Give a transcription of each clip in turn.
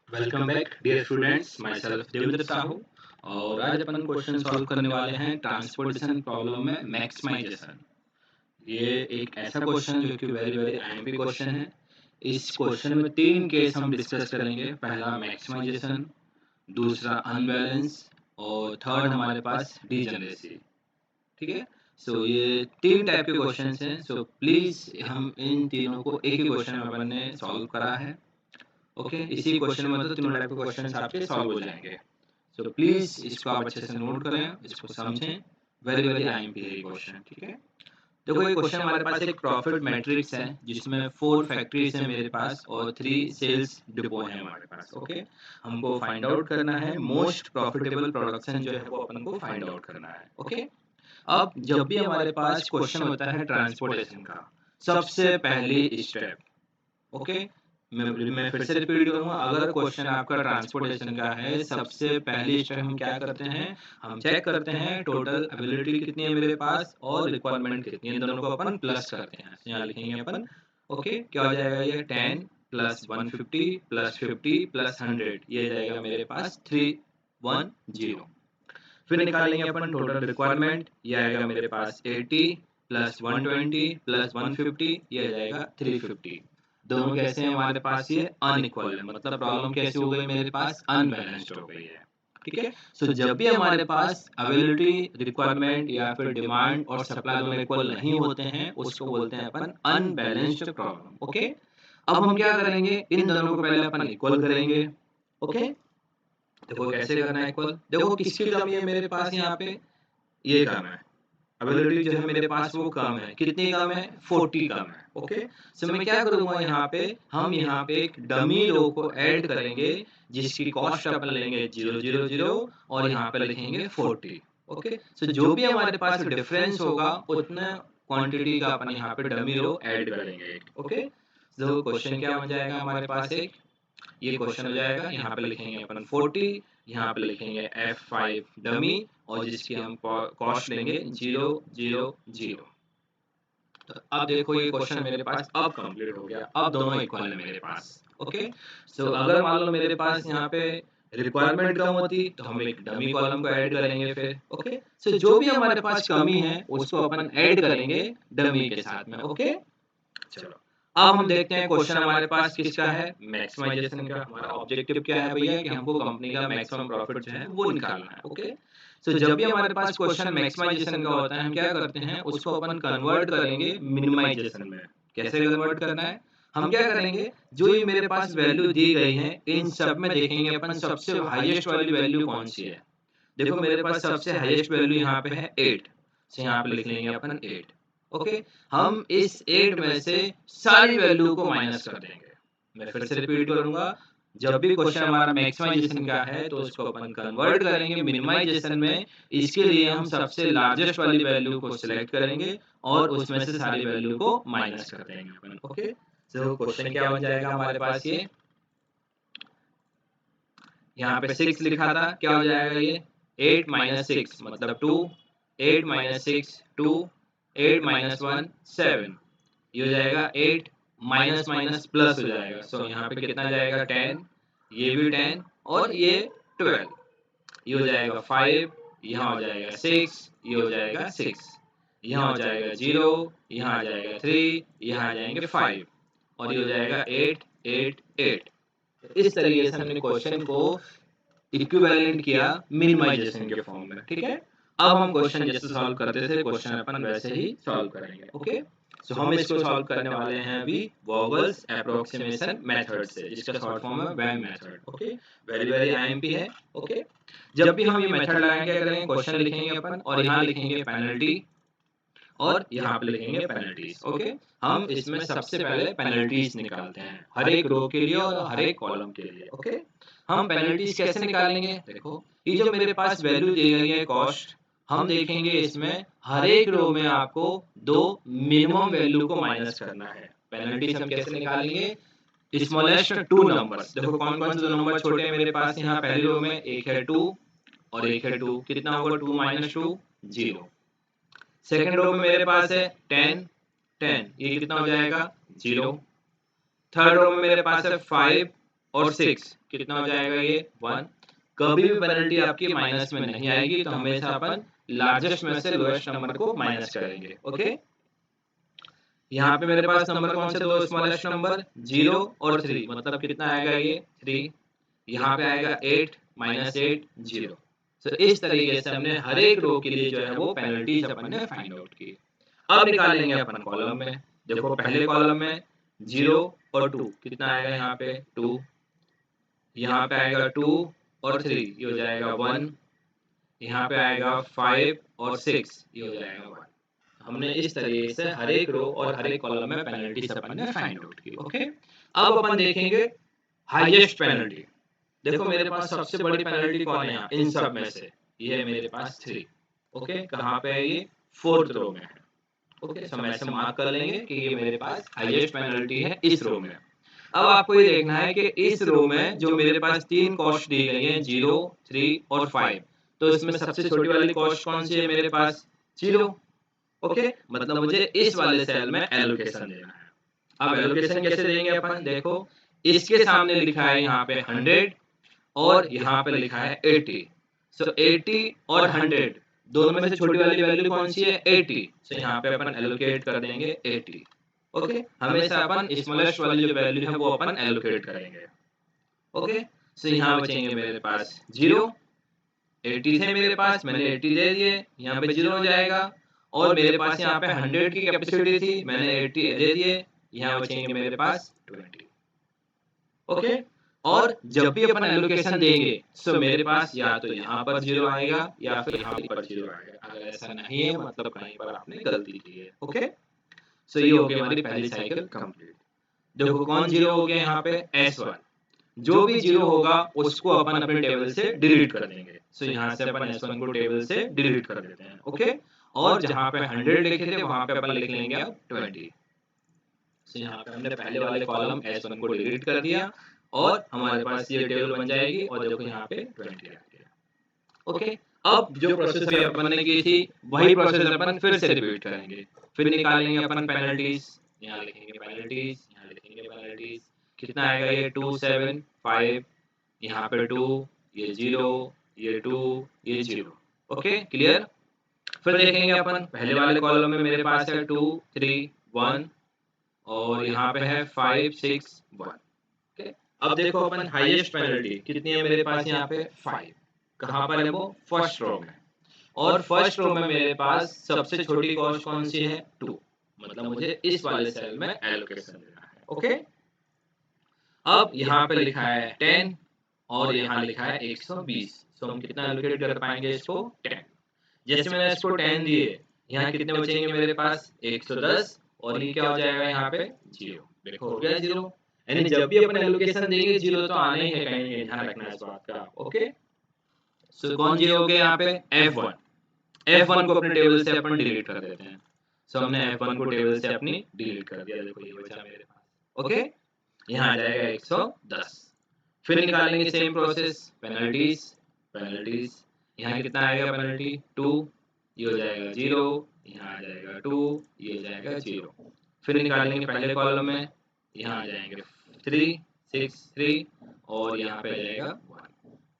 Welcome back dear students, myself Devendra Sahu. और आज अपन question solve करने वाले हैं ट्रांसपोर्टेशन प्रॉब्लम में मैक्सिमाइजेशन। ये एक ऐसा क्वेश्चन जो कि वेरी वेरी आईएमपी क्वेश्चन है। इस क्वेश्चन में तीन केस हम डिस्कस करेंगे। पहला मैक्सिमाइजेशन, दूसरा अनबैलेंस और थर्ड हमारे पास डीजनरेसी। ठीक है। सो ये तीन टाइप के क्वेश्चन हैं। सो प्लीज हम इन तीनों को एक ही क्वेश्चन में अपन ने सॉल्व करा है। ओके, इसी क्वेश्चन में तो तीनों टाइप के क्वेश्चन आपके सॉल्व हो जाएंगे। सो प्लीज इसको आप अच्छे से नोट करें, इसको समझें। वेरी वेरी आईएमपी है ये क्वेश्चन। ठीक है। देखो, ये क्वेश्चन हमारे पास एक प्रॉफिट मैट्रिक्स है जिसमें 4 फैक्ट्रीज है मेरे पास और 3 सेल्स डिपो है हमारे पास। ओके, हमको फाइंड आउट करना है मोस्ट प्रॉफिटेबल प्रोडक्शन जो है वो अपन को फाइंड आउट करना है। ओके, अब जब भी हमारे पास क्वेश्चन होता है ट्रांसपोर्टेशन का, सबसे पहली स्टेप, ओके, मैं फिर से रिपीट करूंगा, अगर क्वेश्चन आपका ट्रांसपोर्टेशन का है, सबसे पहली स्टेप हम क्या करते हैं, हम चेक करते हैं टोटल अवेलेबिलिटी कितनी है मेरे पास और रिक्वायरमेंट कितनी है, इन दोनों को अपन प्लस करते हैं। यहाँ लिखेंगे अपन, ओके, क्या हो जाएगा ये 10 प्लस 150 प्लस 50 प्लस 100, ये जाएगा मेरे पास 310। फिर निकालेंगे अपन टोटल रिक्वायरमेंट, ये आएगा मेरे पास 80 प्लस 120 प्लस 150, ये आ जाएगा 350। दोनों कैसे हैं हमारे पास, ये अनइक्वल है, मतलब प्रॉब्लम कैसे हो गई मेरे पास, अनबैलेंस्ड हो गई है। ठीक है। सो जब भी हमारे पास अवेलेबिलिटी, रिक्वायरमेंट या फिर डिमांड और सप्लाई दोनों इक्वल नहीं होते हैं, उसको बोलते हैं अपन अनबैलेंस्ड प्रॉब्लम। ओके, अब हम क्या करेंगे, इन दोनों को पहले अपन इक्वल करेंगे। ओके, देखो कैसे करना है इक्वल। देखो किसकी कमी है मेरे पास, यहाँ पे ये कम है, अवेलेबिलिटी जो है मेरे पास वो कम है। कितनी कम है, 40 कम है। ओके, सो मैं क्या करूंगा, यहाँ पे हम यहाँ पे एक डमी रो को ऐड करेंगे जिसकी कॉस्ट अपन लेंगे 000 और यहाँ पे लिखेंगे 40। ओके, सो जो भी हमारे पास डिफरेंस होगा उतना क्वांटिटी का अपन यहाँ पे डमी रो ऐड करेंगे। ओके, सो क्वेश्चन क्या बन जाएगा हमारे पास, एक ये क्वेश्चन हो जाएगा, यहाँ पे लिखेंगे अपन 40, यहाँ पे लिखेंगे F5 डमी और जिसकी हम कॉस्ट लेंगे 000। तो अब देखो ये क्वेश्चन मेरे पास अब कंप्लीट हो गया, अब दोनों इक्वल है मेरे पास। ओके, सो अगर मान लो मेरे पास यहाँ पे रिक्वायरमेंट कम होती तो हम एक डमी कॉलम को ऐड करेंगे फिर। ओके, सो जो भी हमारे पास कमी है उसको अपन ऐड करेंगे डमी के साथ में। ओके, चलो अब हम देखते हैं क्वेश्चन हमारे पास किसका है, मैक्सिमाइजेशन का। हमारा ऑब्जेक्टिव क्या है भैया, कि हमको कंपनी का मैक्सिमम प्रॉफिट जो है वो निकालना है। ओके, सो जब भी हमारे पास क्वेश्चन मैक्सिमाइजेशन का होता है, हम क्या करते हैं, उसको अपन कन्वर्ट करेंगे मिनिमाइजेशन में। कैसे कन्वर्ट करना है, हम क्या करेंगे, जो ये मेरे पास वैल्यू दी गई है इन सब में देखेंगे अपन सबसे हाईएस्ट वाली वैल्यू कौन सी है। देखो मेरे पास सबसे हाईएस्ट वैल्यू यहाँ पे है 8, तो यहाँ पे लिख लेंगे अपन 8। ओके, हम इस 8 में से सारी वैल्यू को माइनस कर देंगे। मैं फिर से रिपीट करूंगा, जब भी क्वेश्चन हमारा मैक्सिमाइजेशन का है तो उसको अपन कन्वर्ट करेंगे मिनिमाइजेशन में। इसके लिए हम सबसे लार्जेस्ट वाली वैल्यू को सिलेक्ट करेंगे और उसमें से सारी वैल्यू को माइनस कर देंगे अपन। ओके, तो क्वेश्चन क्या बन जाएगा हमारे पास, ये यहाँ पे 6 लिखा था, क्या हो जाएगा ये 8 माइनस 6 मतलब 2, 8 माइनस 6 2, 8 माइनस 1 7, ये हो जाएगा 8, माइनस माइनस प्लस हो जाएगा। सो यहाँ पे कितना जाएगा 10, ये भी 10 और ये 12, ये हो जाएगा 5, यहाँ हो जाएगा 6, ये हो जाएगा 6, यहाँ हो जाएगा 0, यहाँ आ जाएगा 3, यहाँ आ जाएंगे 5 और ये हो जाएगा 8 8 8। इस तरीके से हमने क्वेश्चन को इक्विवेलेंट किया मिनिमाइजेशन के फॉर्म में। ठीक है, अब हम क्वेश्चन जैसे सॉल्व करते थे क्वेश्चन अपन वैसे ही सॉल्व करेंगे। ओके, सो हम इसको सॉल्व करने वाले हैं अभी वोगल्स अप्रोक्सीमेशन मेथड से, जिसका शॉर्ट फॉर्म है VAM method. Okay, very very IMP है। ओके, जब भी हम ये मेथड लगाएंगे, क्या करेंगे, क्वेश्चन लिखेंगे अपन और यहाँ लिखेंगे पेनल्टी और यहाँ पे लिखेंगे पेनल्टीज। ओके, हम इसमें सबसे पहले पेनल्टीज निकालते हैं हर एक रो के लिए और हर एक कॉलम के लिए। ओके, हम पेनल्टीज कैसे निकालेंगे, देखो ये जो मेरे पास वैल्यू दी गई है कॉस्ट, हम देखेंगे इसमें हर एक रो में आपको दो मिनिमम वैल्यू को माइनस करना है। पेनल्टीज हम कैसे निकालेंगे, स्मॉलेस्ट टू नंबर्स। देखो कौन कौन से दो नंबर छोटे हैं मेरे पास, यहाँ पहली रो में एक है 2 और एक है 2, कितना होगा 2 माइनस 2 0। सेकेंड रो में मेरे पास है 10 10, ये कितना हो जाएगा 0। थर्ड रो में मेरे पास है 5 और 6 कितना हो जाएगा ये 1। कभी भी पेनल्टी आपकी माइनस में नहीं आएगी, तो हमेशा अपन लार्जेस्ट में से लोएस्ट नंबर को माइनस करेंगे। ओके, यहाँ पे मेरे पास नंबर कौन से दो स्मॉलेस्ट नंबर 0 और 3, मतलब कितना आएगा ये 3। यहाँ पे आएगा 8 -8 0। तो इस तरीके से हमने हर एक रो के लिए जो है वो पेनल्टीज अपन ने फाइंड आउट की। अब निकालेंगे अपन कॉलम में। देखो पहले कॉलम में 0 और 2 कितना आएगा, यहाँ पे 2, यहाँ पे आएगा 2 और 3 ये हो जाएगा 1, यहाँ पे आएगा 5 और 6 ये हो जाएगा 1। हमने इस तरीके से हर एक रो और हर एक कॉलम में पेनल्टीज अपन ने फाइंड आउट की। ओके, अब अपन देखेंगे हाईएस्ट पेनल्टी। देखो मेरे पास सबसे बड़ी पेनल्टी कौन है यहाँ इन सब में से, ये है मेरे पास 3। ओके, कहाँ पे है ये 4th रो में है। ओके, सो हम ऐसे मार्क कर लेंगे कि ये मेरे पास हाईएस्ट पेनल्टी है इस रो में। अब आपको ये देखना है कि इस रो में जो मेरे पास 3 कॉस्ट दी गई है 0, 3 और 5, तो इसमें सबसे छोटी वाली कॉस्ट कौन सी है मेरे पास 0। ओके, मतलब मुझे इस वाले सेल में एलोकेशन देना है। अब एलोकेशन कैसे देंगे अपन, देखो इसके सामने लिखा है यहाँ पे 100 और यहाँ पे लिखा है 80। सो 80 और 100 दोनों में से छोटी वाली वैल्यू कौन सी है 80। सो यहाँ पे अपन एलोकेट कर देंगे 80। ओके, हमेशा अपन स्मॉलेस्ट वाली जो वैल्यू है वो अपन एलोकेट करेंगे। ओके, सो यहाँ बचेंगे मेरे पास 0, 80 थे मेरे पास, मैंने 80 दे दिए, यहाँ पे 0 हो जाएगा। और मेरे पास यहाँ पे 100 की कैपेसिटी थी, मैंने 80 दे दिए, यहाँ बचेंगे मेरे पास 20। ओके, और जब भी अपन एलोकेशन देंगे सो मेरे पास या तो यहाँ पर 0 आएगा या फिर यहाँ पर 0 आएगा। अगर ऐसा नहीं है मतलब कहीं पर आपने गलती की है। ओके, सो ये हो गई हमारी पहली साइकिल कंप्लीट। देखो कौन 0 हो गया यहाँ पे S1, जो भी 0 होगा उसको अपन अपने टेबल से डिलीट कर देंगे। सो यहाँ से अपन S1 को टेबल से डिलीट कर देते हैं। ओके, और जहाँ पे 100 लिखे थे वहां पे अपन लिख लेंगे अब 20। सो यहाँ पे हमने पहले वाले कॉलम S1 को डिलीट कर दिया और हमारे पास ये टेबल बन जाएगी और देखो यहाँ पे 20 आ गया। ओके, अब जो प्रोसेस अभी अपन ने की थी वही प्रोसेस अपन फिर से रिपीट करेंगे। फिर निकालेंगे अपन पेनल्टीज, यहाँ लिखेंगे पेनल्टीज, यहाँ लिखेंगे पेनल्टीज। कितना आएगा ये 2, 7, 5, यहाँ पे 2, ये 0, ये 2, ये 0। Okay, clear. फिर देखेंगे अपन पहले वाले कॉलम में मेरे पास है 2, 3, 1 और यहाँ पे है 5, 6, 1। ओके, अब देखो अपन हाईएस्ट पेनल्टी कितनी है मेरे पास यहाँ पे 5। कहाँ पर है वो, फर्स्ट रो में। और फर्स्ट रो में मेरे पास सबसे छोटी कॉस्ट कौन सी है 2, मतलब मुझे इस वाले सेल में एलोकेशन देना है। ओके, अब यहाँ पे लिखा है 10 और यहाँ लिखा है 120। तो हम कितना एलोकेट कर पाएंगे इसको 10। जैसे मैंने इसको 10 दिए, यहाँ कितने बचेंगे मेरे पास 110 और ये क्या हो जाएगा यहाँ पे 0। देखो हो गया 0। यानी जब भी अपन एलोकेशन देंगे 0 तो आना ही है, कहीं ध्यान रखना इस बात का। ओके, सो कौन 0 हो गया यहाँ पे F1। F1 को अपने टेबल से अपन डिलीट कर देते हैं। सो हमने F1 को टेबल से अपनी डिलीट कर दिया। देखो ये बचा मेरे पास। ओके, यहाँ आ जाएगा 110। फिर निकालेंगे सेम प्रोसेस, पेनल्टीज, पेनल्टीज। यहाँ कितना आएगा पेनल्टी 2, ये हो जाएगा 0, यहाँ आ जाएगा 2, ये हो जाएगा 0। फिर निकालेंगे पहले कॉलम में, यहाँ आ जाएंगे 3, 6, 3 और यहाँ पे आ जाएगा 1।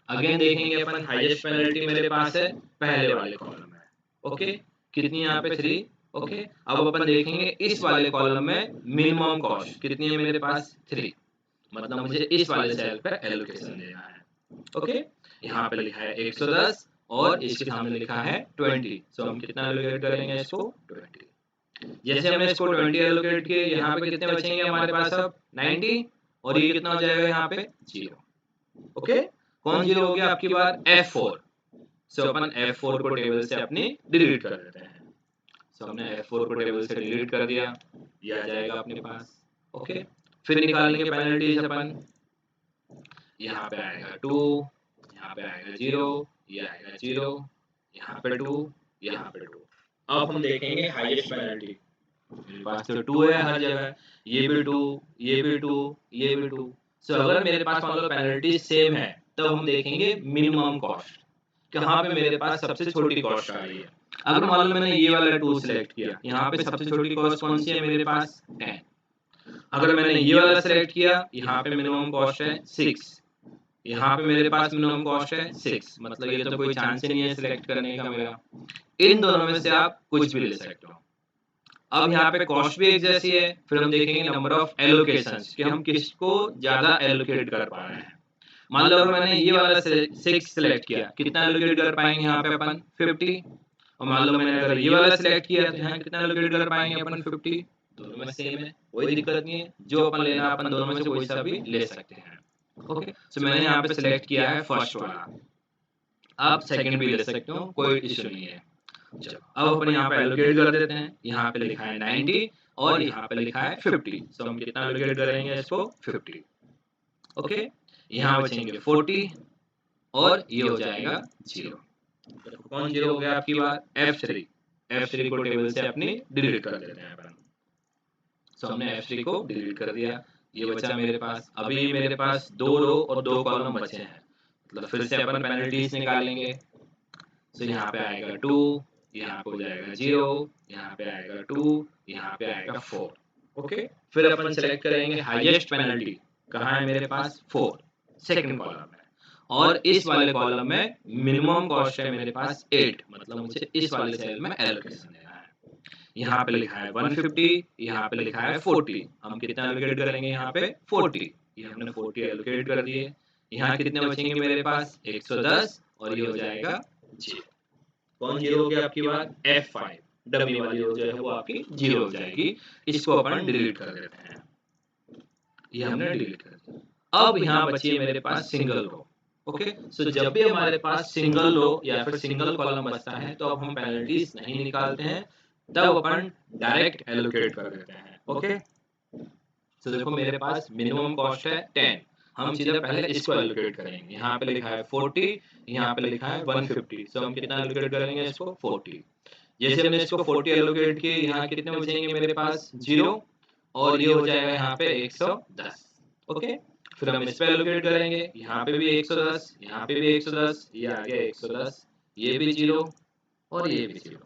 अगेन देखेंगे अपन हाईएस्ट पेनल्टी मेरे पास है पहले वाले कॉलम में। ओके, कितनी यहाँ पे 3। ओके, अब अपन देखेंगे इस वाले कॉलम में मिनिमम कॉस्ट कितनी है मेरे पास 3, मतलब मुझे इस वाले सेल पर एलोकेशन देना है। ओके, यहाँ पे लिखा है 110 और इसके सामने लिखा है 20। सो हम कितना एलोकेट करेंगे इसको 20। जैसे हमने इसको 20 एलोकेट किए, यहाँ पे कितने बचेंगे हमारे पास अब 90 और ये कितना हो जाएगा यहाँ पे 0। ओके, कौन 0 हो गया आपकी बार F4। सो अपन F4 को टेबल से अपनी डिलीट कर देते हैं। सो हमने F4 को टेबल से डिलीट कर दिया, ये आ जाएगा अपने पास। ओके, फिर निकालेंगे पेनल्टीज अपन। यहाँ पे आएगा 2, यहाँ पे आएगा 0, ये आएगा 0, यहाँ पे 2, यहाँ पे 2। अब हम देखेंगे हाईएस्ट पेनल्टी। मेरे पास तो 2 है हर जगह, ये भी 2, ये भी 2, ये भी 2। सो अगर मेरे पास मान लो पेनल्टी सेम है तब हम देखेंगे मिनिमम कॉस्ट, कहाँ पे मेरे पास सबसे छोटी कॉस्ट आ रही है। अगर मान लो मैंने ये वाला 2 सिलेक्ट किया, यहाँ पे सबसे छोटी कॉस्ट कौन सी है मेरे पास 10। अगर मैंने ये वाला सेलेक्ट किया, यहाँ पे मिनिमम कॉस्ट है 6, यहाँ पे मेरे पास मिनिमम कॉस्ट है 6, मतलब ये तो कोई चांस ही नहीं है सिलेक्ट करने का मेरा। इन दोनों में से आप कुछ भी ले सकते हो। अब यहाँ पे कॉस्ट भी एक जैसी है, फिर हम देखेंगे नंबर ऑफ एलोकेशंस कि हम किसको ज्यादा एलोकेट कर पा रहे हैं। मान लो अगर मैंने ये वाला 6 सिलेक्ट किया, कितना एलोकेट कर पाएंगे यहाँ पे अपन 50। और मान लो मैंने अगर ये वाला सिलेक्ट किया तो यहाँ कितना एलोकेट कर पाएंगे अपन 50। दोनों में सेम है, कोई दिक्कत नहीं है, जो अपन लेना अपन दोनों में से कोई सा भी ले सकते हैं। ओके, सो मैंने यहाँ पे सिलेक्ट किया है फर्स्ट वाला, आप सेकंड भी ले सकते हो, कोई इशू नहीं है। चलो अब अपन यहाँ पे एलोकेट कर देते हैं, यहाँ पे लिखा है 90 और यहाँ पे लिखा है 50, सो हम कितना एलोकेट करेंगे इसको 50। ओके, यहाँ बचेंगे 40 और ये हो जाएगा 0। कौन 0 हो गया आपकी बार? F3। F3 को टेबल से अपनी डिलीट कर देते हैं अपन। सो हमने F3 को डिलीट कर दिया, ये बचा मेरे पास। अभी मेरे पास 2 रो और 2 कॉलम बचे हैं, मतलब फिर से अपन पेनल्टीज निकालेंगे। सो यहाँ पे आएगा 2, यहाँ पे हो जाएगा 0, यहाँ पे आएगा 2, यहाँ पे आएगा 4। ओके, फिर अपन सेलेक्ट करेंगे हाईएस्ट पेनल्टी, कहाँ है मेरे पास? 4, सेकंड कॉलम में। और इस वाले कॉलम में मिनिमम कॉस्ट है मेरे पास 8, मतलब मुझे इस वाले सेल में एलोकेशन देना है। यहाँ पे लिखा है 150, यहाँ पे लिखा है 40, हम कितना एलोकेट करेंगे यहाँ पे 40, ये हमने 40 एलोकेट कर दिए। यहाँ कितने बचेंगे मेरे पास? 110 और ये हो जाएगा 0। कौन 0 हो गया आपकी बात? F5, डमी वाली रो जो है वो आपकी 0 हो जाएगी। इसको अपन डिलीट कर देते हैं, ये हमने डिलीट कर दिया। अब यहाँ बची है मेरे पास सिंगल रो। ओके, सो जब भी हमारे पास सिंगल रो या फिर सिंगल कॉलम बचता है तो अब हम पेनल्टीज नहीं निकालते हैं, तब अपन डायरेक्ट एलोकेट कर देते हैं। ओके, सो देखो मेरे पास मिनिमम कॉस्ट है 10, हम सीधा पहले इसको एलोकेट करेंगे। यहाँ पे लिखा है 40, यहाँ पे लिखा है 150, सो हम कितना एलोकेट करेंगे इसको 40। जैसे हमने इसको 40 एलोकेट किए, यहाँ कितने बचेंगे मेरे पास? 0 और ये हो जाएगा यहाँ पे 110। ओके, फिर हम इस पे एलोकेट करेंगे, यहाँ पे भी 110, यहाँ पे भी 110, ये आ गया 110, ये भी 0 और ये भी 0।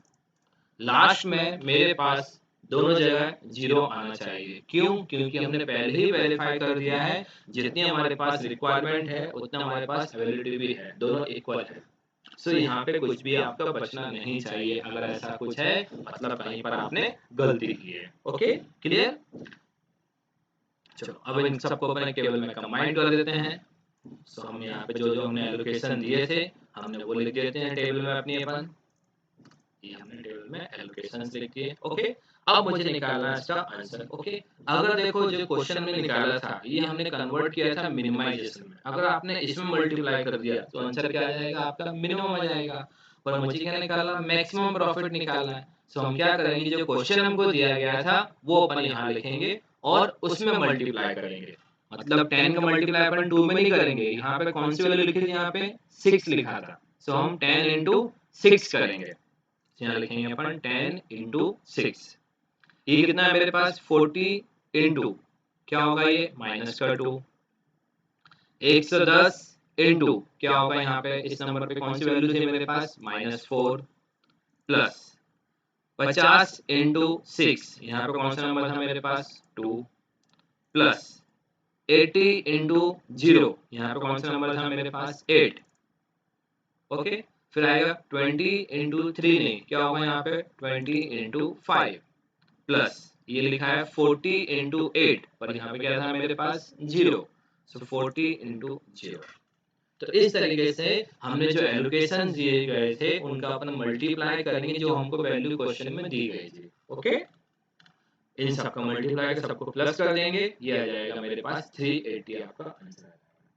लास्ट में मेरे पास दोनों जगह 0 आना चाहिए। क्यों? क्योंकि हमने पहले ही वेरीफाई कर दिया है जितनी हमारे पास रिक्वायरमेंट है उतना हमारे पास अवेलेबिलिटी भी है, दोनों इक्वल है। सो यहाँ पे कुछ भी आपका बचना नहीं चाहिए। अगर ऐसा कुछ है मतलब कहीं पर आपने गलती की है। Okay, clear? चलो अब इन सबको अपने टेबल में कंबाइन कर देते हैं। सो हम यहाँ पे जो जो हमने एलोकेशन दिए थे हमने वो लिख देते हैं टेबल में अपनी अपन। ये हमने टेबल में एलोकेशंस लिख दिए। ओके, अब मुझे निकालना है इसका आंसर। ओके, अगर देखो जो क्वेश्चन हमने निकाला था ये हमने कन्वर्ट किया था मिनिमाइजेशन में। अगर आपने इसमें मल्टीप्लाई कर दिया तो आंसर क्या आ जाएगा आपका? मिनिमम आ जाएगा। पर मुझे क्या निकालना? मैक्सिमम प्रॉफिट निकालना है। सो हम क्या करेंगे, जो क्वेश्चन हमको दिया गया था वो अपन यहाँ लिखेंगे और उसमें मल्टीप्लाई करेंगे। मतलब 10 का मल्टीप्लाई अपन 2 में नहीं करेंगे, यहाँ पे कौन सी वैल्यू लिखी थी? यहाँ पे 6 लिखा था, सो हम 10 इंटू 6 करेंगे। यहाँ लिखेंगे अपन 10 इंटू 6। ये कितना है मेरे पास? 40 इंटू क्या होगा ये? माइनस का 2। 110 इंटू क्या होगा यहाँ पे? इस नंबर पे कौन सी वैल्यू थी मेरे पास? -4 प्लस 50 इंटू 6, यहाँ पे कौन सा नंबर था मेरे पास? 2 प्लस 80 इंटू 0, यहाँ पे कौन सा नंबर था मेरे पास? 8। ओके, फिर आएगा 20 इंटू 3 नहीं, क्या होगा यहाँ पे? 20 इंटू 5 प्लस ये लिखा है 40 इंटू 8, पर यहाँ पे क्या था मेरे पास? 0, सो 40 इंटू 0। तो इस तरीके से हमने जो एलोकेशन दिए गए थे उनका अपन मल्टीप्लाई करेंगे जो हमको वैल्यू क्वेश्चन में दी गई थी। ओके, इन सबका मल्टीप्लाई कर सबको प्लस कर देंगे, ये आ जाएगा मेरे पास 380 आपका आंसर।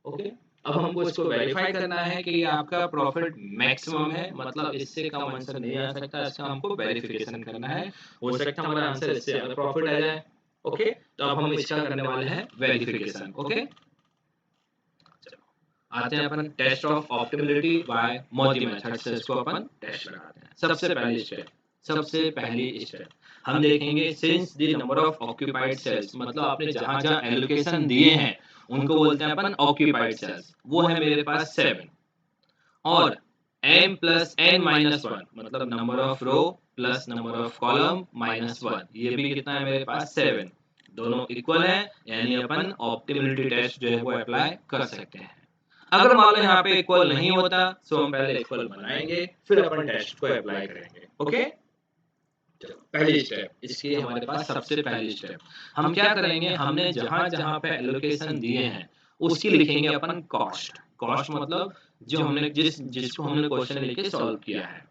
ओके, अब हमको इसको वेरीफाई करना है कि ये आपका प्रॉफिट मैक्सिमम है, मतलब इससे कम आंसर नहीं आ सकता, इसका हमको वेरिफिकेशन करना है। हो सकता है हमारा आंसर इससे ज्यादा प्रॉफिट आ जाए। ओके, तो अब हम इसका करने वाले हैं वेरिफिकेशन। ओके, आते हैं अपन test of optimality by MODI method से इसको अपन टेस्ट लगाते हैं। सबसे पहली स्टेप हम देखेंगे since the number of occupied cells, मतलब आपने जहां जहां एलोकेशन दिए हैं उनको बोलते हैं अपन ऑक्यूपाइड सेल्स। वो है मेरे पास 7 और m प्लस n माइनस 1, मतलब number of row plus number of column minus 1, ये भी कितना है मेरे पास? 7 दोनों इक्वल है, यानी अपन ऑप्टिमलिटी टेस्ट जो है वो अप्लाई कर सकते हैं। अगर मान लो यहाँ पे इक्वल नहीं होता तो हम पहले इक्वल बनाएंगे, फिर अपन टेस्ट को अप्लाई करेंगे। ओके, चलो पहली स्टेप इसकी हमारे पास सबसे पहली स्टेप हम क्या करेंगे, हमने जहां जहां पे एलोकेशन दिए हैं उसकी लिखेंगे अपन कॉस्ट। कॉस्ट मतलब जो हमने जिसको हमने क्वेश्चन लेके सॉल्व किया है।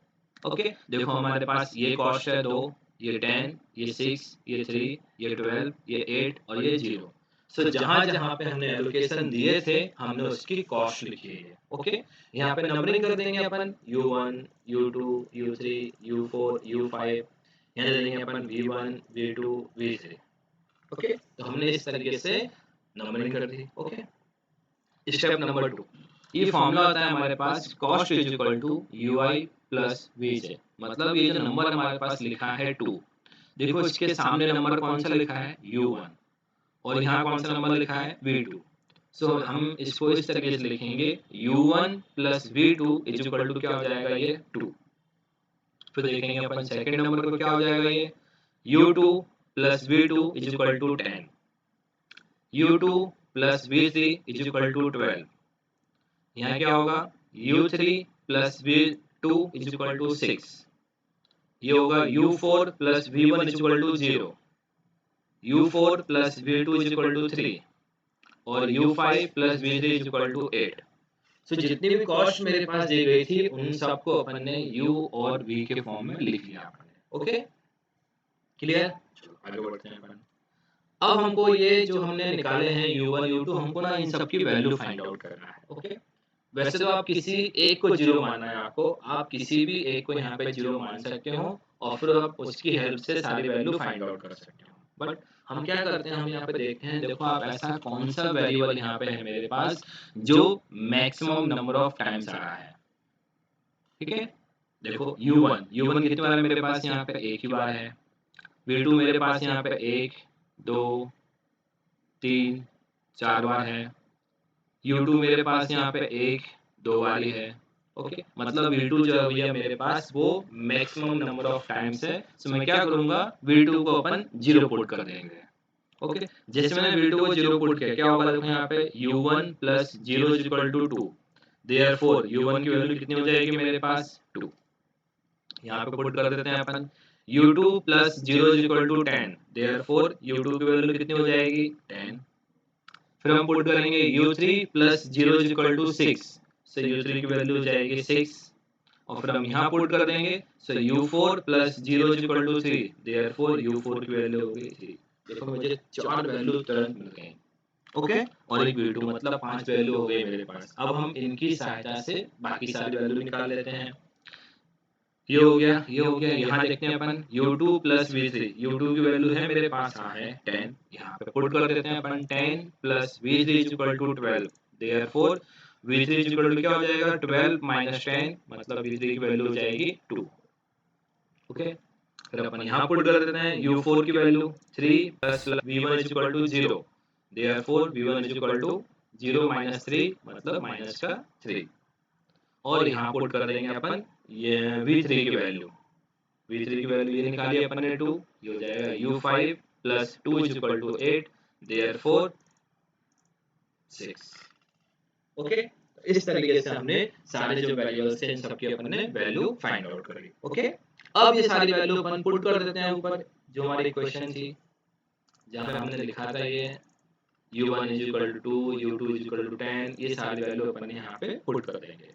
ओके, देखो हमारे पास ये कॉस्ट है 2, ये 10, ये 6, ये 3, ये 12, ये 8 और ये 0। सो जहां जहां पे हमने एलोकेशन दिए थे हमने उसकी कॉस्ट लिखी है। ओके, यहाँ पे नंबरिंग कर देंगे अपन U1, U2, U3, U4, U5। यहाँ दे देंगे अपन V1, V2, V3। ओके, तो हमने इस तरीके से नंबरिंग कर दी। ओके, स्टेप नंबर 2, ये फॉर्मूला होता है हमारे पास cost is equal to UI plus VJ। मतलब ये जो नंबर हमारे पास लिखा है 2, देखो इसके सामने नंबर कौन सा लिखा है U1 और यहाँ कौन सा नंबर लिखा है V2। सो हम इसको इस तरीके से लिखेंगे U1 plus V2 is equal to क्या हो जाएगा ये 2। फिर देखेंगे अपन सेकंड नंबर को क्या हो जाएगा ये U2 plus V2 is equal to 10, U2 plus V3 is equal to 12। यहाँ क्या होगा U3 plus V2 is equal to 6, ये होगा U4 plus V1 is equal to 0, U4 plus V2 is equal to 3 और U5 plus V3 is equal to 8। So जितनी भी cost मेरे पास दी गई थी उन सबको अपन ने U और V के फॉर्म में लिख लिया अपन ने। ओके, क्लियर, चलो आगे बढ़ते हैं अपन। अब हमको ये जो हमने निकाले हैं U1 U2 हमको ना इन सब की वैल्यू फाइंड आउट करना है। ओके, वैसे तो आप किसी एक को जीरो मानना है आपको, आप किसी भी एक को यहाँ पे जीरो मान सकते हो और फिर आप उसकी हेल्प से सारी वैल्यू फाइंड आउट कर सकते हो। बट हम क्या करते हैं, हम यहाँ पे देखते हैं, देखो आप ऐसा कौन सा वेरिएबल यहाँ पे है मेरे पास जो मैक्सिमम नंबर ऑफ टाइम्स आ रहा है। ठीक है, देखो U1 कितनी बार है मेरे पास, यहाँ पे एक ही बार है। V2 मेरे पास यहाँ पे 1 2 3 4 बार है। U2 मेरे पास यहाँ पे 1 2 बार ही है। ओके, मतलब V2 जो है भैया मेरे पास वो मैक्सिमम नंबर ऑफ टाइम्स है। सो मैं क्या करूंगा, V2 को अपन 0 पुट कर देंगे। ओके, जैसे मैंने V2 को 0 पुट किया क्या होगा, देखो यहाँ पे U1 plus 0 is equal to 2, therefore U1 की वैल्यू कितनी हो जाएगी मेरे पास 2। यहाँ पे पुट कर देते हैं अपन U2 plus 0 is equal to 10, therefore U2 की वैल्यू कितनी हो जाएगी 10। फिर हम पुट करेंगे U3 plus 0 is equal to 6, so U3 की वैल्यू हो जाएगी 6 और फिर हम यहाँ पुट कर देंगे so U4 plus 0 is equal to 3, therefore U4 की वैल्यू होगी 3। देखो मुझे 4 वैल्यू तुरंत मिल गई। ओके, और एक V2 मतलब 5 वैल्यू हो गई मेरे पास। अब हम इनकी सहायता से बाकी सारी वैल्यू निकाल लेते हैं। ये हो गया, ये हो गया, यहाँ देखते हैं अपन U2 प्लस V3, U2 की वैल्यू है मेरे पास है 10, यहाँ पे पुट कर देते हैं अपन 10 plus V3 is equal to 12, therefore V3 is equal to क्या हो जाएगा 12 माइनस 10, मतलब V3 की वैल्यू हो जाएगी 2। ओके, फिर अपन यहाँ पुट कर देते हैं U4 की value 3 plus V1 is equal to 0, therefore V1 is equal to 0 minus 3 मतलब माइनस का 3 और यहाँ पुट कर देंगे अपन ये V3 की वैल्यू, V3 की वैल्यू ये निकाली अपन ने 2, ये हो जाएगा U5 plus 2 is equal to 8, therefore 6। Okay, इस तरीके से हमने सारे जो वैल्यूज थे इन सबकी अपन ने वैल्यू फाइंड आउट कर ली। ओके, अब ये सारी वैल्यू अपन पुट कर देते हैं ऊपर जो हमारी इक्वेशन थी जहाँ पे हमने लिखा था ये U1 is equal to 2, U2 is equal to 10, ये सारी वैल्यू अपन यहाँ पे पुट कर देंगे।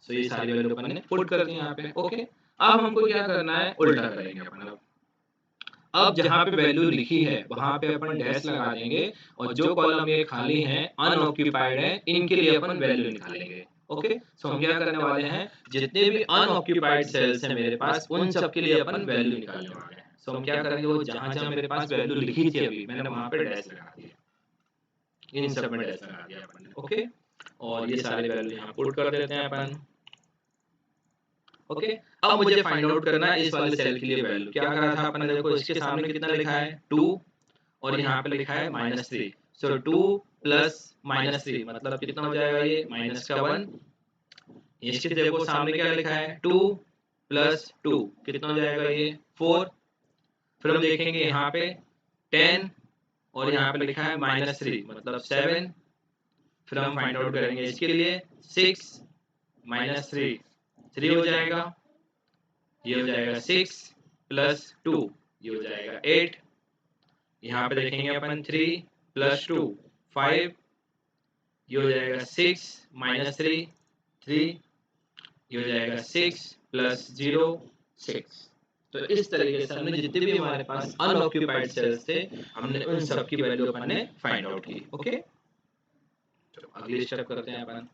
सो ये सारी वैल्यू अपन ने पुट कर दी यहाँ पे। ओके, अब हमको क्या करना है, उल्टा करेंगे अपन। अब जहाँ पे वैल्यू लिखी है वहां पे अपन डैश लगा देंगे और जो कॉलम ये खाली हैं अनऑक्यूपाइड है इनके लिए अपन वैल्यू निकालेंगे। ओके, सो हम क्या करने वाले हैं, जितने भी अनऑक्यूपाइड सेल्स हैं मेरे पास उन सब के लिए अपन वैल्यू निकालने वाले हैं। सो हम क्या करेंगे, वो जहां जहां मेरे पास वैल्यू लिखी थी अभी मैंने वहां पे डैश लगा दिया, इन सब में डैश लगा दिया अपन ने। ओके, और ये सारे वैल्यू यहाँ पुट कर देते हैं अपन। ओके, अब मुझे फाइंड आउट करना है इस वाले सेल के लिए वैल्यू। क्या करा था अपन ने, देखो इसके सामने कितना लिखा है 2 और यहाँ पे लिखा है -3, सो 2 प्लस -3 मतलब कितना हो जाएगा ये माइनस का 1। इसके देखो सामने क्या लिखा है 2 प्लस 2 कितना हो जाएगा ये 4। फिर हम देखेंगे यहाँ पे 10 और यहाँ पे लिखा है -3 मतलब 7। फिर हम फाइंड आउट करेंगे इसके लिए 6 -3 3 हो जाएगा, ये हो जाएगा 6 + 2 ये हो जाएगा 8। यहाँ पे देखेंगे अपन 3 + 2 5, ये हो जाएगा 6 -3 3, ये हो जाएगा 6 + 0 6। तो इस तरीके से हमने जितने भी हमारे पास अनऑक्यूपाइड सेल्स थे हमने उन सब की वैल्यू अपन ने फाइंड आउट की। ओके, तो अगली स्टेप करते हैं अपन।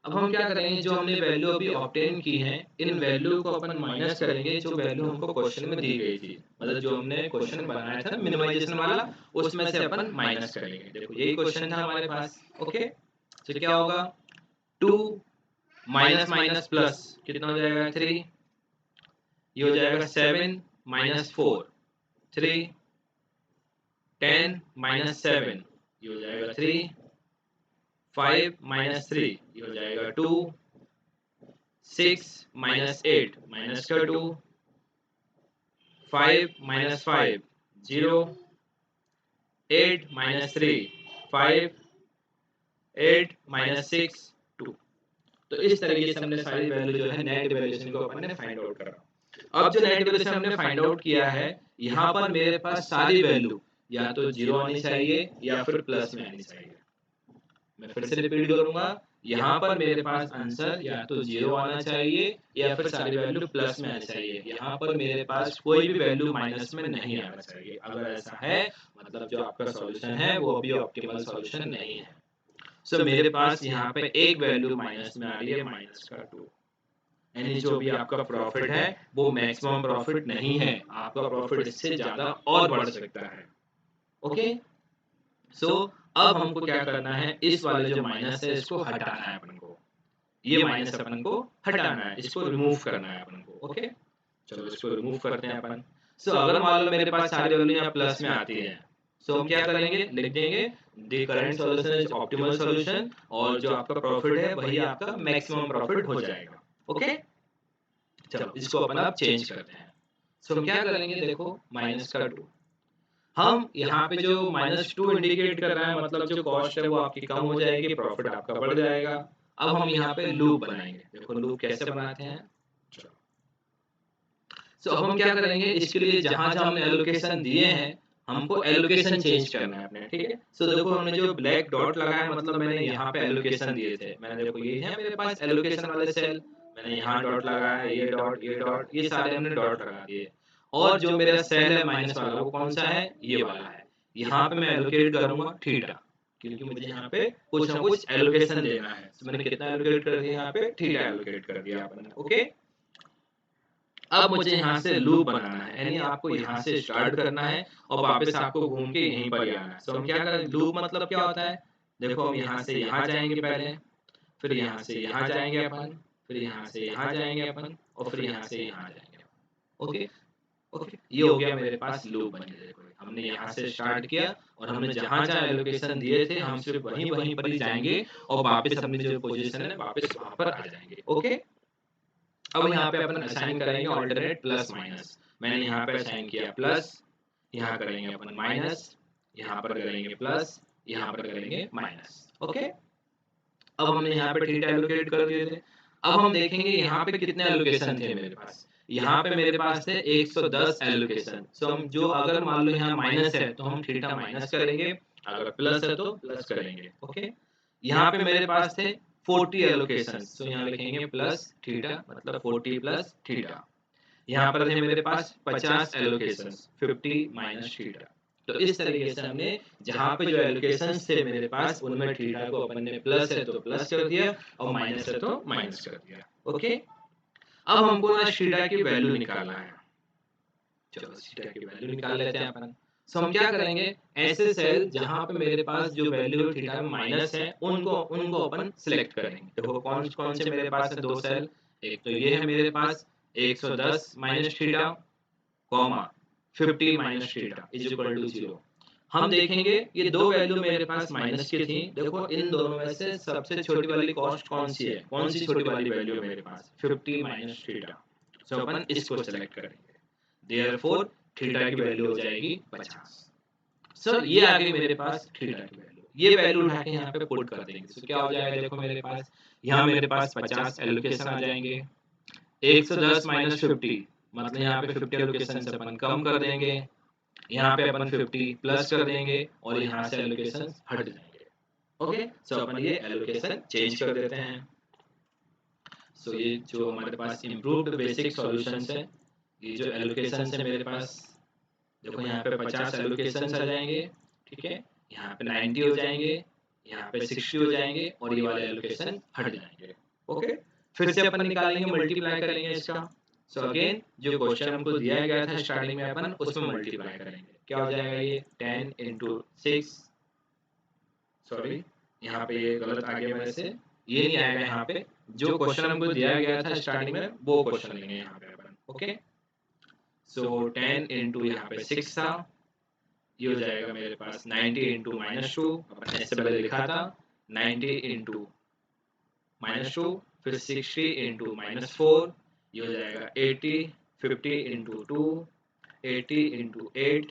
अब हम क्या करेंगे, जो हमने वैल्यू अभी ऑब्टेन की है इन वैल्यू को अपन माइनस करेंगे जो वैल्यू हमको क्वेश्चन में दी गई थी, मतलब जो हमने क्वेश्चन बनाया था मिनिमाइजेशन वाला, उसमें से अपन माइनस करेंगे। देखो यही क्वेश्चन था हमारे पास। ओके, तो क्या होगा, 2 माइनस माइनस प्लस कितना हो जाएगा 3, ये हो जाएगा 7 - 4 3, 10 - 7 ये हो जाएगा 3, 5 - 3 ये हो जाएगा 2, 6 - 8 माइनस का 2, 5 - 5 0, 8 - 3 5, 8 - 6 2। तो इस तरीके से हमने सारी वैल्यू जो है नेट वैल्यूएशन को अपन ने फाइंड आउट करा। अब जो नेट वैल्यूएशन हमने फाइंड आउट किया है, यहाँ पर मेरे पास सारी वैल्यू या तो 0 आनी चाहिए या फिर प्लस में आनी चाहिए। मैं फिर से रिपीट करूंगा, यहाँ पर मेरे पास आंसर या तो 0 आना चाहिए या फिर सारी वैल्यू प्लस में आनी चाहिए। यहाँ पर मेरे पास कोई भी वैल्यू माइनस में नहीं आना चाहिए। अगर ऐसा है मतलब जो आपका सॉल्यूशन है वो अभी ऑप्टिमल सॉल्यूशन नहीं है। सो मेरे पास यहाँ पे एक वैल्यू माइनस में आ रही है -2, यानी जो भी आपका प्रॉफिट है वो मैक्सिमम प्रॉफिट नहीं है, आपका प्रॉफिट इससे ज्यादा और बढ़ सकता है। ओके, सो अब हमको क्या करना है, इस वाले जो माइनस है इसको हटाना है अपन को, ये माइनस अपन को हटाना है, इसको रिमूव करना है अपन को। ओके, चलो इसको रिमूव करते हैं अपन। सो अगर मान लो मेरे पास सारी वैल्यू यहाँ प्लस में आती है, सो हम क्या करेंगे, लिख देंगे the current solution is optimal solution, और जो आपका प्रॉफिट है वही आपका मैक्सिमम प्रॉफिट हो जाएगा। ओके, चलो इसको अपन अब चेंज करते हैं। सो हम क्या करेंगे, देखो -2, हम यहाँ पे जो -2 इंडिकेट कर रहा है मतलब जो कॉस्ट है वो आपकी कम हो जाएगी, प्रॉफिट आपका बढ़ जाएगा। अब हम यहाँ पे लूप बनाएंगे, देखो लूप कैसे बनाते हैं। सो अब हम क्या करेंगे, इसके लिए जहां जहां हमने एलोकेशन दिए हैं हमको एलोकेशन चेंज करना है अपने, ठीक है। सो देखो हमने जो ब्लैक डॉट लगाया मतलब मैंने यहाँ पे एलोकेशन दिए थे, मैंने देखो ये है मेरे पास एलोकेशन वाले सेल, मैंने यहाँ डॉट लगाया, ये डॉट ये सारे हमने डॉट लगा दिए। और जो मेरा सेल है माइनस वाला वो कौन सा है, ये वाला है। यहाँ पे मैं एलोकेट करूंगा थीटा, क्योंकि मुझे यहाँ पे कुछ ना कुछ एलोकेशन देना है। तो मैंने कितना एलोकेट कर दिया, यहाँ पे थीटा एलोकेट कर दिया आपने। ओके, अब मुझे यहाँ से लूप बनाना है, यानी आपको यहाँ से स्टार्ट करना है और वापस आपको घूम के यहीं पर ही आना है। तो हम क्या करें, लूप मतलब क्या होता है, देखो हम यहाँ से यहाँ जाएंगे पहले, फिर यहाँ से यहाँ जाएंगे अपन, फिर यहाँ से यहाँ जाएंगे अपन, और फिर यहाँ से यहाँ जाएंगे। ओके ओके, ये हो गया मेरे पास लूप बन गया। देखो हमने यहाँ से स्टार्ट किया और हमने जहाँ जहाँ एलोकेशन दिए थे हम सिर्फ वहीं वहीं पर ही जाएंगे और वापस अपनी जो पोजीशन है वापस वहाँ पर आ जाएंगे। ओके, अब यहाँ पे अपन असाइन करेंगे ऑल्टरनेट प्लस माइनस। मैंने यहाँ पे असाइन किया प्लस, यहाँ करेंगे अपन माइनस, यहाँ पर करेंगे प्लस, यहाँ पर करेंगे माइनस। ओके, अब हमने यहाँ पे थीटा एलोकेट कर दिए थे। अब हम देखेंगे यहाँ पे कितने एलोकेशन थे मेरे पास। यहाँ पे मेरे पास थे 110 एलोकेशन। सो हम जो अगर मान लो यहाँ माइनस है तो हम थीटा माइनस करेंगे, अगर प्लस है तो प्लस करेंगे। ओके, यहाँ पे मेरे पास थे 40 एलोकेशन, तो यहाँ लिखेंगे प्लस थीटा मतलब 40 प्लस थीटा। यहाँ पर थे मेरे पास 50 एलोकेशन, 50 माइनस थीटा। तो इस तरीके से हमने जहाँ पे जो एलोकेशन थे मेरे पास उनमें थीटा को अपन ने प्लस है तो प्लस कर दिया और माइनस है तो माइनस कर दिया। ओके, अब हमको ना थीटा की वैल्यू निकालना है। चलो थीटा की वैल्यू निकाल लेते हैं अपन। सो हम क्या करेंगे, ऐसे सेल जहाँ पे मेरे पास जो वैल्यू थीटा में माइनस है उनको उनको अपन सिलेक्ट करेंगे। देखो कौन कौन से मेरे पास है, दो सेल, एक तो ये है मेरे पास 110 minus theta comma 50 minus theta is equal to 0। हम देखेंगे ये दो वैल्यू मेरे पास माइनस की थी। देखो इन दोनों में से सबसे छोटी वाली कॉस्ट कौन सी है, कौन सी छोटी वाली वैल्यू है मेरे पास, 50 माइनस थीटा। सो अपन इसको सेलेक्ट करेंगे, देयरफॉर थीटा की वैल्यू हो जाएगी 50। सर ये आ गई मेरे पास थीटा की वैल्यू, ये वैल्यू उठा के यहाँ पे पुट कर देंगे, तो क्या हो जाएगा, देखो मेरे पास यहाँ मेरे पास 50 एलोकेशन आ जाएंगे, 110 माइनस 50 मतलब यहाँ पे 50 एलोकेशन से अपन कम कर देंगे, यहाँ पे अपन 50 प्लस कर देंगे और यहाँ से एलोकेशन हट जाएंगे। ओके, सो अपन ये एलोकेशन चेंज कर देते हैं। सो ये जो हमारे पास इम्प्रूव्ड बेसिक सॉल्यूशंस है, ये जो एलोकेशन है मेरे पास, देखो यहाँ पे 50 एलोकेशन आ जाएंगे, ठीक है, यहाँ पे 90 हो जाएंगे, यहाँ पे 60 हो जाएंगे और ये वाले एलोकेशन हट जाएंगे। ओके, फिर से अपन निकालेंगे, मल्टीप्लाई करेंगे इसका। सो अगेन जो क्वेश्चन हमको दिया गया था स्टार्टिंग में, अपन उसमें मल्टीप्लाई करेंगे, क्या हो जाएगा ये 10 इंटू 6, सॉरी यहाँ पे ये गलत आ गया मेरे से, ये नहीं आएगा यहाँ पे, जो क्वेश्चन हमको दिया गया था स्टार्टिंग में वो क्वेश्चन लेंगे यहाँ पे अपन। ओके, सो 10 इंटू यहाँ पे 6 था, ये हो जाएगा मेरे पास 90 इंटू -2, अपन इससे पहले लिखा था 90 इंटू -2, फिर 60 इंटू -4, ये हो जाएगा 80, 50 इंटू 2, 80 इंटू 8,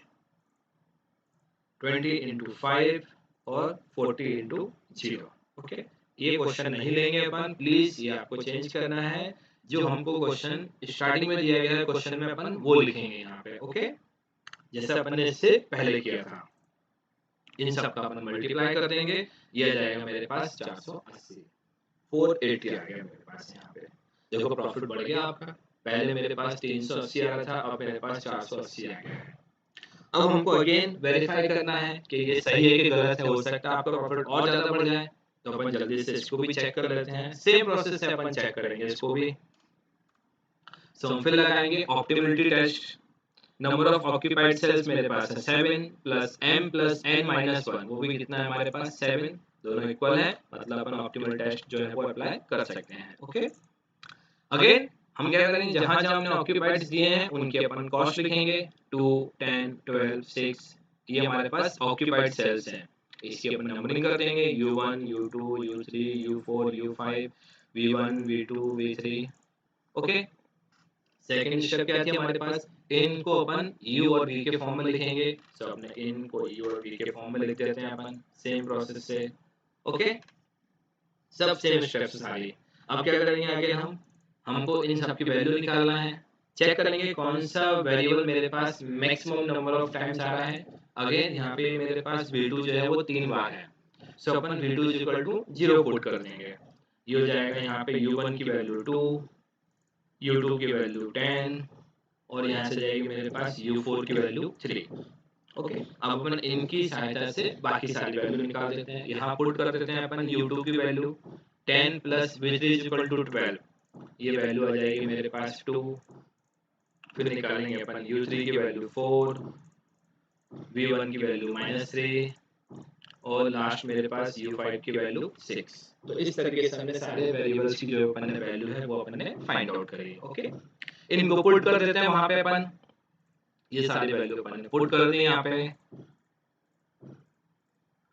20 इंटू 5 और 40 इंटू 0। ओके, ये क्वेश्चन नहीं लेंगे अपन, प्लीज ये आपको चेंज करना है, जो हमको क्वेश्चन स्टार्टिंग में दिया गया है क्वेश्चन में अपन वो लिखेंगे यहाँ पे। ओके, जैसे अपन ने इससे पहले किया था, इन सब का अपन मल्टीप्लाई कर देंगे, ये आ जाएगा मेरे पास 480, 480 आ गया मेरे पास यहाँ पे। देखो प्रॉफिट बढ़ गया आपका, पहले मेरे पास 380 आ रहा था, अब मेरे पास 480 आ गया है। अब हमको अगेन वेरीफाई करना है कि ये सही है कि गलत है, हो सकता है आपका प्रॉफिट और ज्यादा बढ़ जाए, तो अपन जल्दी से इसको भी चेक कर लेते हैं, सेम प्रोसेस से अपन चेक करेंगे इसको भी। सो हम फिर लगाएंगे optimality test, number of occupied cells मेरे पास है 7 plus m plus n minus 1, वो भी कितना है हमारे पास 7, दोनों इक्वल है, मतलब अपन ऑप्टिमल टेस्ट जो है वो अप्लाई कर सकते हैं। ओके, अगेन हम क्या करेंगे, जहां जहां हमने ऑक्यूपाइड्स दिए हैं उनकी अपन कॉस्ट लिखेंगे, 2 10 12 6, ये हमारे पास ऑक्यूपाइड सेल्स हैं, इसकी अपन नंबरिंग कर देंगे, u1 u2 u3 u4 u5 v1 v2 v3। Okay, second step क्या थी हमारे पास, इन को अपन u और v के फॉर्म में लिखेंगे, सो अपने इन को u और v के फॉर्म में लिख देते हैं अपन, सेम प्रोसेस से। ओके, सब सेम स्टेप्स सारी। अब क्या करेंगे आगे, हमको इन सब की वैल्यू निकालना है, चेक करेंगे कौन सा वेरिएबल मेरे पास मैक्सिमम नंबर ऑफ टाइम्स आ रहा है। अगेन यहाँ पे मेरे पास v2 जो है वो 3 बार है, सो अपन v2 इक्वल टू 0 पुट कर देंगे, ये हो जाएगा यहाँ पे u1 की वैल्यू 2, u2 की वैल्यू 10 और यहाँ से जाएगी मेरे पास u4 की वैल्यू 3। ओके, अब अपन इनकी सहायता से बाकी सारी वैल्यू निकाल देते हैं, यहाँ पुट कर देते हैं अपन u2 की value 10 plus v3 equal to 12, ये वैल्यू आ जाएगी मेरे पास 2, फिर निकालेंगे अपन u3 की वैल्यू 4, v1 की वैल्यू -3 और लास्ट मेरे पास u5 की वैल्यू 6। तो इस तरीके से हमने सारे वेरिएबल्स की जो अपन ने वैल्यू है वो अपन ने फाइंड आउट करी। ओके, इनको पुट कर देते हैं वहां पे अपन, ये सारी वैल्यू अपन ने पुट कर दी यहाँ पे।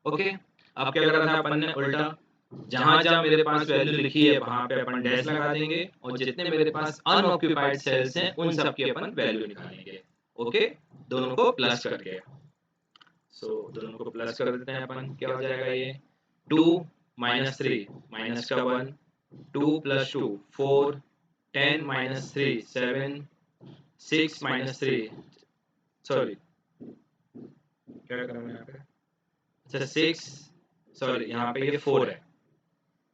ओके, अब क्या करना है अपन ने उल्टा, जहां जहां मेरे पास वैल्यू लिखी है वहां पे अपन डैश लगा देंगे और जितने मेरे पास अनऑक्यूपाइड सेल्स हैं उन सब की अपन वैल्यू निकालेंगे। ओके, दोनों को प्लस करके, सो दोनों को प्लस कर देते हैं अपन, क्या हो जाएगा ये 2 -3 माइनस का 1, 2 + 2 4, 10 - 3 7, 6 - 3, सॉरी क्या कर रहा हूँ यहाँ पे, अच्छा 6, सॉरी यहाँ पे ये 4 है,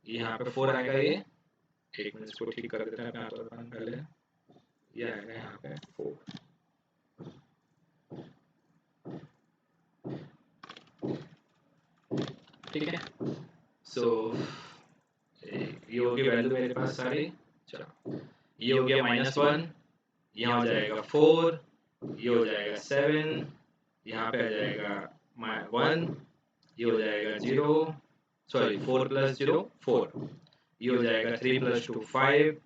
यहाँ पे 4 आएगा, ये एक मिनट इसको ठीक कर देते हैं यहाँ पर अपन पहले, ये आएगा यहाँ पे 4। ठीक है, सो ये होगी वैल्यू मेरे पास सारी, चलो ये हो गया -1, यहाँ हो जाएगा 4, ये हो जाएगा 7, यहाँ पे आ जाएगा 1, ये हो जाएगा 0, सॉरी 4 + 0 4, ये हो जाएगा 3 + 2 5,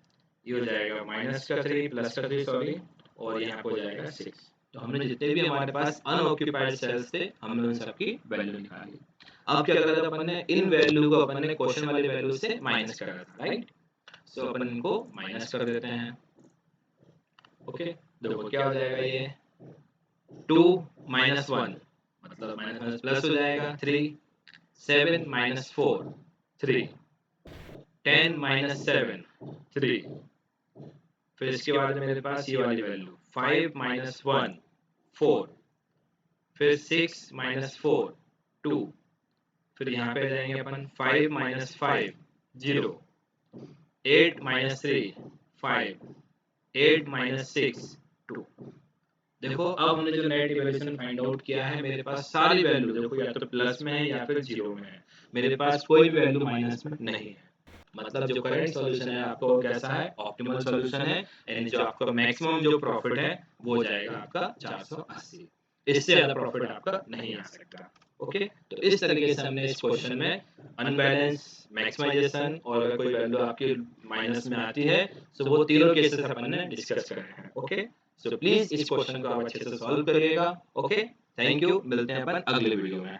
ये हो जाएगा -3 + 3 सॉरी, और यहाँ पे हो जाएगा 6। तो हमने जितने भी हमारे पास अनऑक्यूपाइड सेल्स थे हमने उन सब की वैल्यू निकाली। अब क्या करा था अपन ने, इन वैल्यू को अपन ने क्वेश्चन वाली वैल्यू से माइनस करा था, राइट, सो अपन इनको माइनस कर देते हैं। ओके, देखो क्या हो जाएगा ये 2 - 1, मतलब माइनस माइनस प्लस हो जाएगा 3, 7 माइनस 4 3, 10 माइनस 7 3, फिर इसके बाद मेरे पास ये वाली वैल्यू 5 माइनस 1 4, फिर 6 माइनस 4 2, फिर यहाँ पे जाएंगे अपन 5 माइनस 5 0, 8 माइनस 3 5, 8 माइनस 6 2। देखो अब हमने जो नेट इवैल्यूएशन फाइंड आउट किया है, मेरे पास सारी वैल्यू देखो या तो प्लस में है या फिर जीरो में है, मेरे पास कोई भी वैल्यू माइनस में नहीं है। मतलब जो करंट सॉल्यूशन है आपका वो कैसा है, ऑप्टिमल सॉल्यूशन है, यानी जो आपका मैक्सिमम जो प्रॉफिट है वो जाएगा आपका 480, इससे ज्यादा प्रॉफिट आपका नहीं आ सकता। ओके, तो इस तरीके से हमने इस क्वेश्चन में अनबैलेंस, मैक्सिमाइजेशन और अगर कोई वैल्यू आपकी माइनस में आती है तो वो तीनों केसेस अपन ने डिस्कस करे हैं। ओके, सो प्लीज इस क्वेश्चन को आप अच्छे से सॉल्व करिएगा। ओके, थैंक यू, मिलते हैं अपन अगले वीडियो में।